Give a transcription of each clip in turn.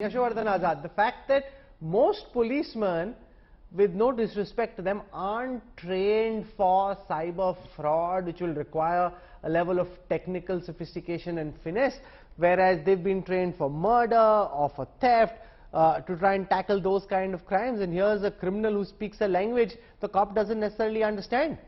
Yashovardhan Azad, the fact that most policemen, with no disrespect to them, aren't trained for cyber fraud, which will require a level of technical sophistication and finesse, whereas they've been trained for murder or for theft, to try and tackle those kind of crimes. And here's a criminal who speaks a language the cop doesn't necessarily understand.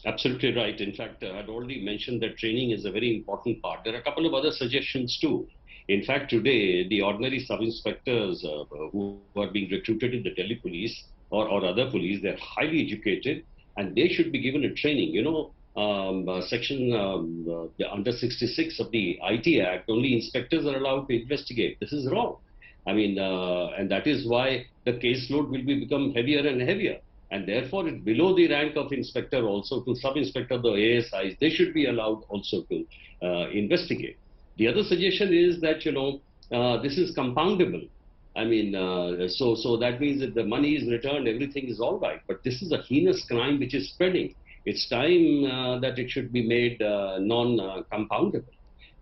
Absolutely right. In fact, I'd already mentioned that training is a very important part. There are a couple of other suggestions too. In fact, today, the ordinary sub-inspectors who are being recruited in the Delhi police or other police, they're highly educated and they should be given a training. You know, section under 66 of the IT Act, only inspectors are allowed to investigate. This is wrong. I mean, and that is why the caseload will become heavier and heavier. And therefore, it's below the rank of inspector also to sub-inspector, the ASIs, they should be allowed also to investigate. The other suggestion is that, you know, this is compoundable. I mean, so that means that the money is returned, everything is all right. But this is a heinous crime which is spreading. It's time that it should be made non-compoundable.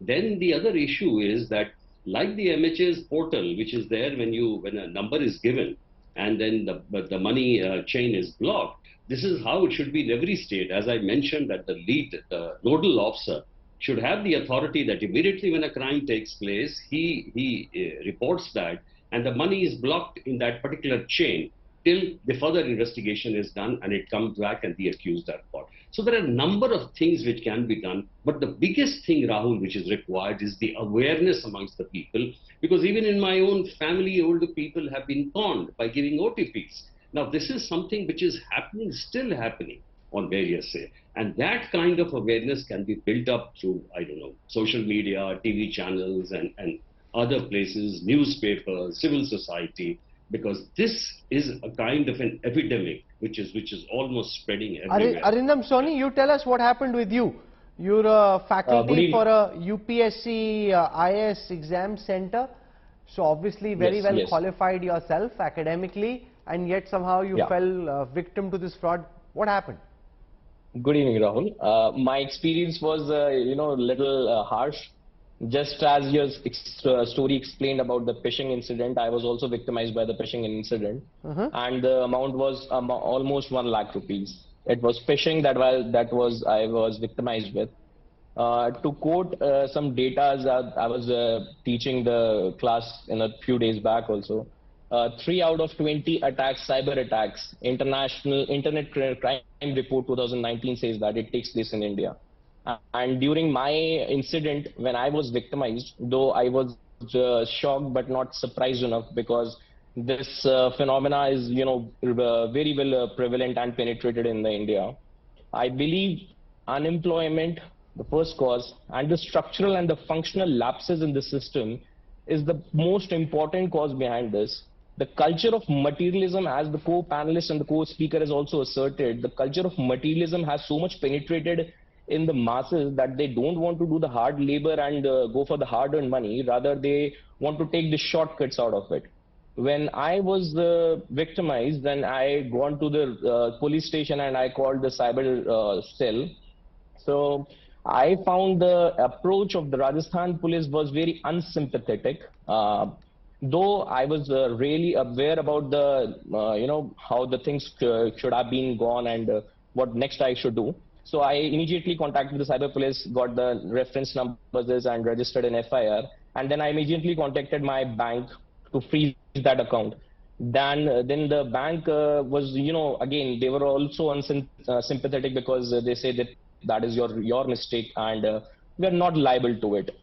Then the other issue is that, like the MHA's portal, which is there when a number is given, and then the money chain is blocked. This is how it should be in every state. As I mentioned, that the nodal officer should have the authority that immediately when a crime takes place, he reports that, and the money is blocked in that particular chain till the further investigation is done and it comes back and the accused are caught. So there are a number of things which can be done, but the biggest thing, Rahul, which is required is the awareness amongst the people, because even in my own family, older people have been conned by giving OTPs. Now, this is something which is happening, still happening on various say, and that kind of awareness can be built up through, I don't know, social media, TV channels, and other places, newspapers, civil society, because this is a kind of an epidemic which is almost spreading everywhere. Arindum, Soni, you tell us what happened with you. You're a faculty for a UPSC IS exam center, so obviously very well qualified yourself academically, and yet somehow you fell victim to this fraud. What happened? Good evening, Rahul. My experience was, you know, a little harsh. Just as your story explained about the phishing incident, I was also victimized by the phishing incident, and the amount was almost 1 lakh rupees. It was phishing that I was victimized with. To quote some data, I was teaching the class in a few days back also. 3 out of 20 attacks, cyber attacks, International Internet Crime Report 2019 says that it takes place in India. And during my incident, when I was victimized, though I was shocked but not surprised enough, because this phenomena is, you know, very well prevalent and penetrated in the India. I believe unemployment, the first cause, and the structural and the functional lapses in the system is the most important cause behind this. The culture of materialism, as the co-panelist and the co-speaker has also asserted, the culture of materialism has so much penetrated in the masses that they don't want to do the hard labor and go for the hard-earned money. Rather, they want to take the shortcuts out of it. When I was victimized, then I gone to the police station and I called the cyber cell. So I found the approach of the Rajasthan police was very unsympathetic. Though I was really aware about the, you know, how the things should have been gone and what next I should do. So I immediately contacted the cyber police, got the reference numbers and registered an FIR. And then I immediately contacted my bank to freeze that account. Then the bank was, you know, again, they were also unsympathetic because they say that is your mistake and we are not liable to it.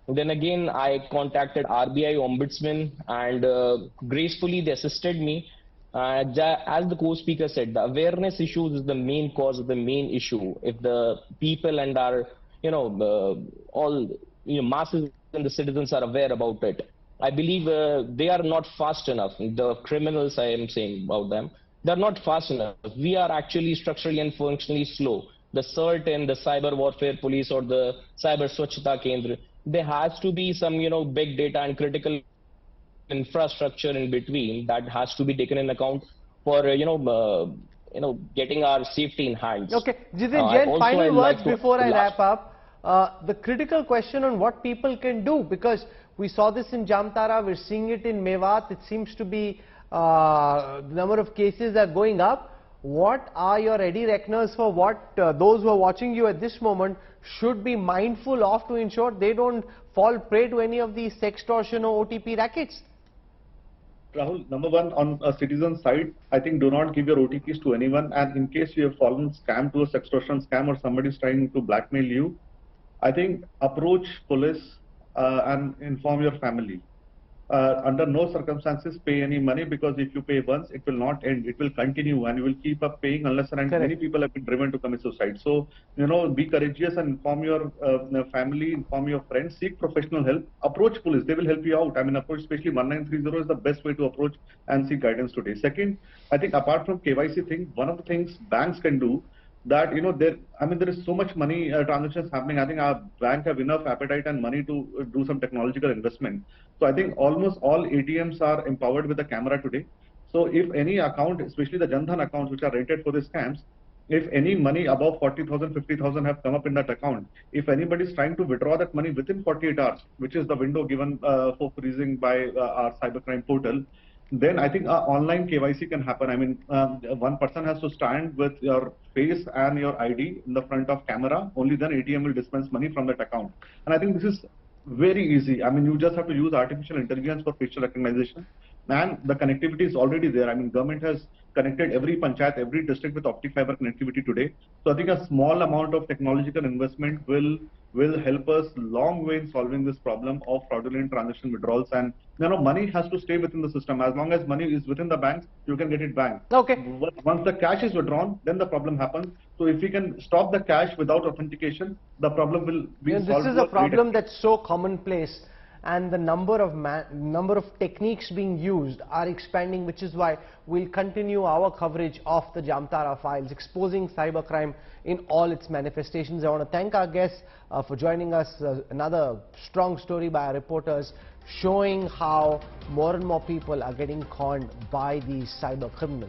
Then again, I contacted RBI Ombudsman and gracefully they assisted me. As the co-speaker said, the awareness issues is the main cause of the main issue. If the people and our, you know, all, you know, masses and the citizens are aware about it, I believe they are not fast enough. The criminals, I am saying about them, they are not fast enough. We are actually structurally and functionally slow. The CERT and the cyber warfare police or the cyber Swachhata Kendra, there has to be some, you know, big data and critical infrastructure in between that has to be taken in account for getting our safety in hands. Okay, Jiten Jain, final words before I wrap up. The critical question on what people can do, because We saw this in Jamtara, we're seeing it in Mewat. It seems to be the number of cases are going up. What are your ready reckoners for what those who are watching you at this moment should be mindful of to ensure they don't fall prey to any of these sextortion or OTP rackets? Rahul, number one, on a citizen side, I think do not give your OTPs to anyone. And in case you have fallen scam to a sextortion scam or somebody is trying to blackmail you, I think approach police and inform your family. Under no circumstances pay any money, because if you pay once, it will not end. It will continue and you will keep up paying unless and many people have been driven to commit suicide. So, be courageous and inform your family, inform your friends, seek professional help, approach police. They will help you out. I mean, approach especially 1930 is the best way to approach and seek guidance today. Second, I think apart from KYC thing, one of the things banks can do, that there is so much money transactions happening. I think our bank have enough appetite and money to do some technological investment. So I think almost all ATMs are empowered with a camera today. So if any account, especially the Jan Dhan accounts which are rented for these scams, if any money above 40,000, 50,000 have come up in that account, if anybody is trying to withdraw that money within 48 hours, which is the window given for freezing by our cybercrime portal, then I think online KYC can happen. I mean, one person has to stand with your face and your ID in the front of camera. Only then ATM will dispense money from that account. And I think this is very easy. I mean, you just have to use artificial intelligence for facial recognition. And the connectivity is already there. I mean, government has connected every panchayat, every district with optic fiber connectivity today. So I think a small amount of technological investment will help us long way in solving this problem of fraudulent transaction withdrawals. And money has to stay within the system. As long as money is within the banks, you can get it banked. Okay. Once the cash is withdrawn, then the problem happens. So if we can stop the cash without authentication, the problem will be solved. This is a problem that's so commonplace, and the number of techniques being used are expanding, which is why we'll continue our coverage of the Jamtara files, exposing cybercrime in all its manifestations. I want to thank our guests for joining us. Another strong story by our reporters showing how more and more people are getting conned by these cyber criminals.